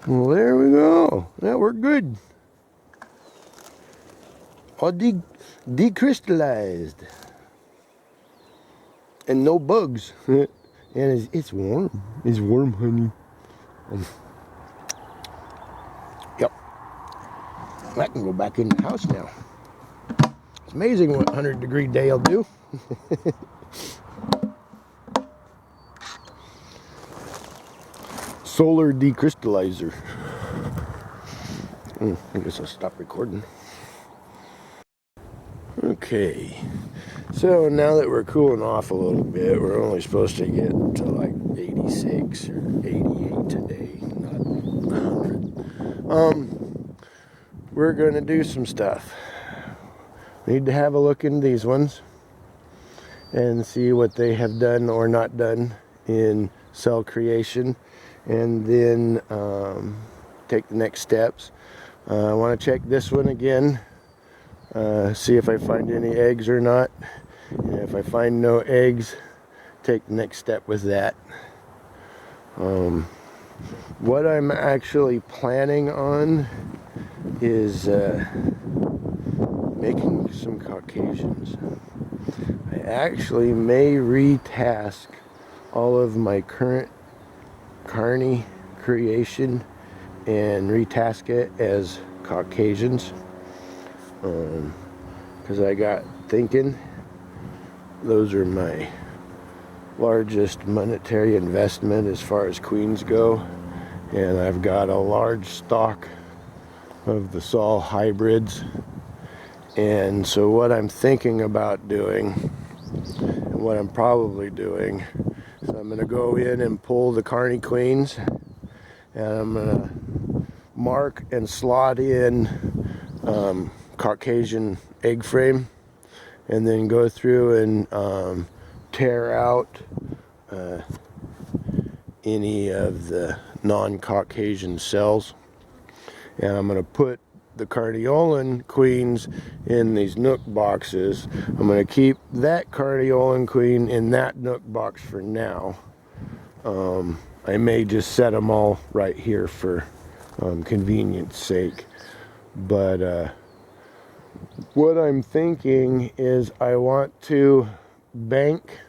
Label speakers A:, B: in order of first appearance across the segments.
A: Well, there we go. Yeah, we're good. All decrystallized. And no bugs. And it's warm. It's warm, honey. Yep. I can go back in the house now. It's amazing what 100-degree day will do. Solar decrystallizer. I guess I'll stop recording. Okay, so now that we're cooling off a little bit, we're only supposed to get to like 86 or 88 today, not 100. We're going to do some stuff. Need to have a look in these ones and see what they have done or not done in cell creation, and then take the next steps. I want to check this one again. See if I find any eggs or not. And if I find no eggs, take the next step with that. What I'm actually planning on is making some Caucasians. I actually may retask all of my current Carney creation and retask it as Caucasians. Because I got thinking, those are my largest monetary investment as far as queens go, and I've got a large stock of the Saul hybrids. And so what I'm thinking about doing, and what I'm probably doing, is I'm going to go in and pull the Carney queens, and I'm going to mark and slot in Caucasian egg frame, and then go through and tear out any of the non-Caucasian cells. And I'm going to put the Carniolan queens in these nook boxes. I'm going to keep that Carniolan queen in that nook box for now. I may just set them all right here for convenience sake. But what I'm thinking is I want to bank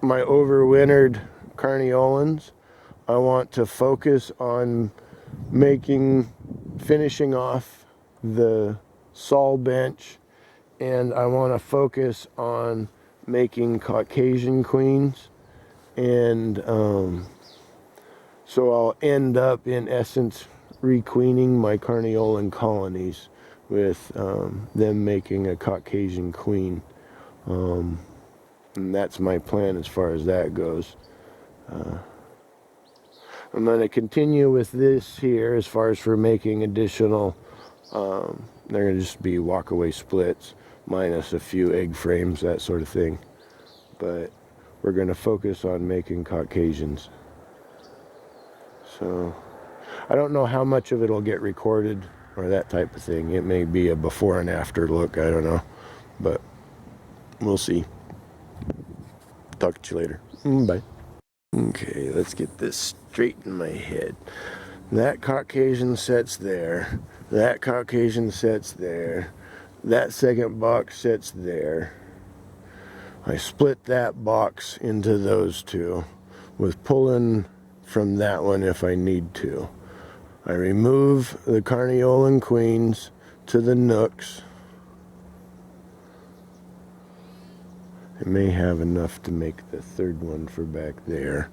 A: my overwintered Carniolans. I want to focus on finishing off the Saul bench, and I want to focus on making Caucasian queens. And so I'll end up, in essence, requeening my Carniolan colonies with them making a Caucasian queen. And that's my plan as far as that goes. I'm going to continue with this here as far as for making additional, they're going to just be walkaway splits minus a few egg frames, that sort of thing. But we're going to focus on making Caucasians. So I don't know how much of it will get recorded or that type of thing. It may be a before and after look, I don't know. But we'll see. Talk to you later. Bye. Okay, let's get this straight in my head. That Caucasian sits there. That Caucasian sits there. That second box sits there. I split that box into those two with pulling from that one if I need to. I remove the Carniolan queens to the nooks. I may have enough to make the third one for back there.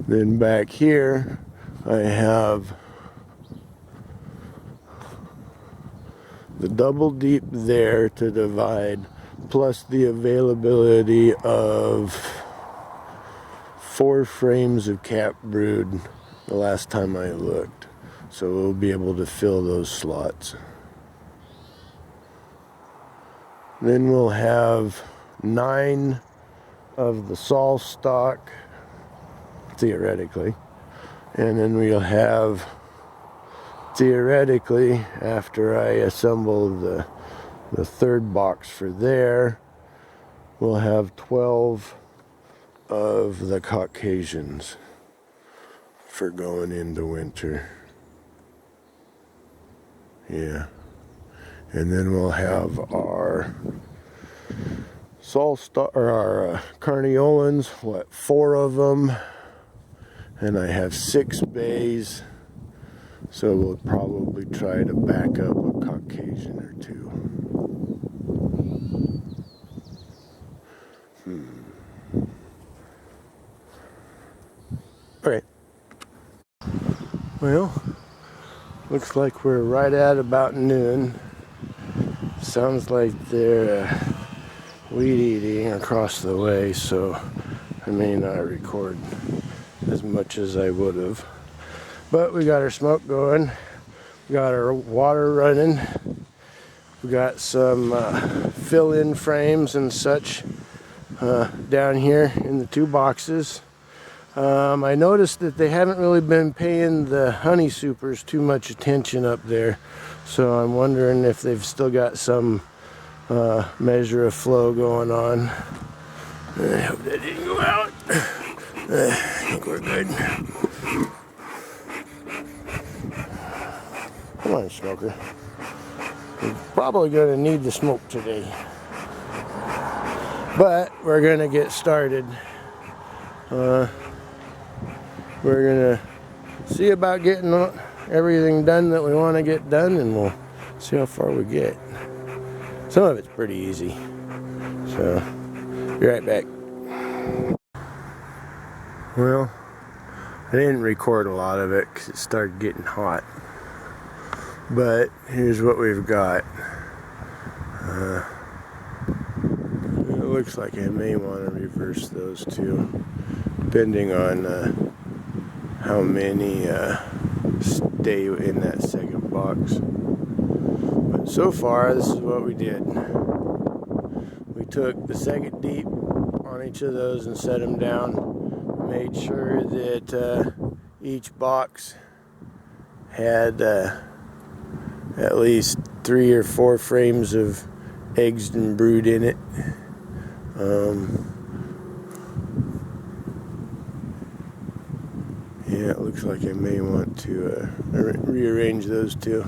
A: Then back here, I have the double deep there to divide, plus the availability of 4 frames of cap brood the last time I looked. So we'll be able to fill those slots. Then we'll have 9 of the Saul stock, theoretically. And then we'll have, theoretically, after I assemble the third box for there, we'll have 12 of the Caucasians. for going into winter. Yeah. And then we'll have our our Carniolans, 4 of them, and I have 6 bays, so we'll probably try to back up a Caucasian or 2. All right. Well, looks like we're right at about noon. Sounds like they're weed eating across the way, so I may not record as much as I would have. But we got our smoke going, we got our water running, we got some fill-in frames and such down here in the 2 boxes. I noticed that they haven't really been paying the honey supers too much attention up there, so I'm wondering if they've still got some measure of flow going on. I hope that didn't go out. I think we're good. Come on, smoker. We're probably going to need the smoke today, but we're going to get started. We're going to see about getting everything done that we want to get done, and we'll see how far we get. Some of it's pretty easy, so be right back. Well, I didn't record a lot of it because it started getting hot, but here's what we've got. It looks like I may want to reverse those 2, depending on how many stay in that second box. But so far, this is what we did. We took the second deep on each of those and set them down. Made sure that each box had at least 3 or 4 frames of eggs and brood in it. Yeah, it looks like I may want to rearrange those 2.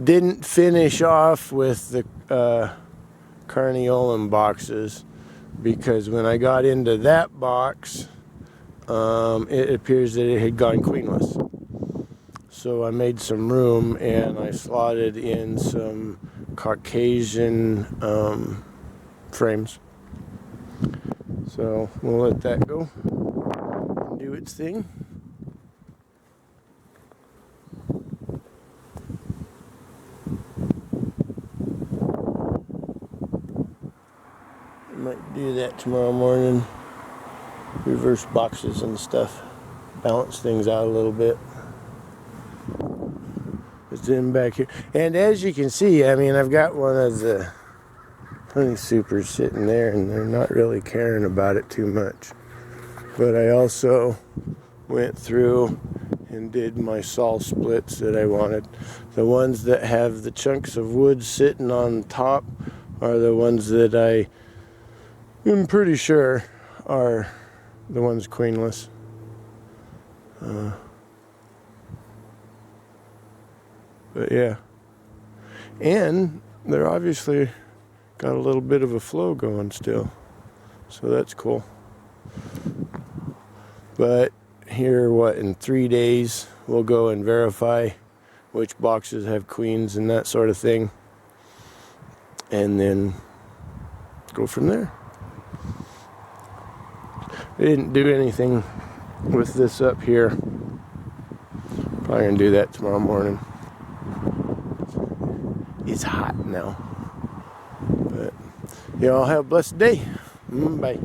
A: Didn't finish off with the Carniolan boxes because when I got into that box, it appears that it had gone queenless. So I made some room and I slotted in some Caucasian frames. So we'll let that go and do its thing. I might do that tomorrow morning. Reverse boxes and stuff. Balance things out a little bit. It's in back here. And as you can see, I mean, I've got one of the honey supers sitting there and they're not really caring about it too much. But I also went through and did my saw splits that I wanted. The ones that have the chunks of wood sitting on top are the ones that I am pretty sure are the ones queenless. But yeah. And they're obviously got a little bit of a flow going still, so that's cool. But here, in 3 days, we'll go and verify which boxes have queens and that sort of thing, and then go from there. I didn't do anything with this up here. Probably gonna do that tomorrow morning. It's hot now. But y'all have a blessed day. Bye.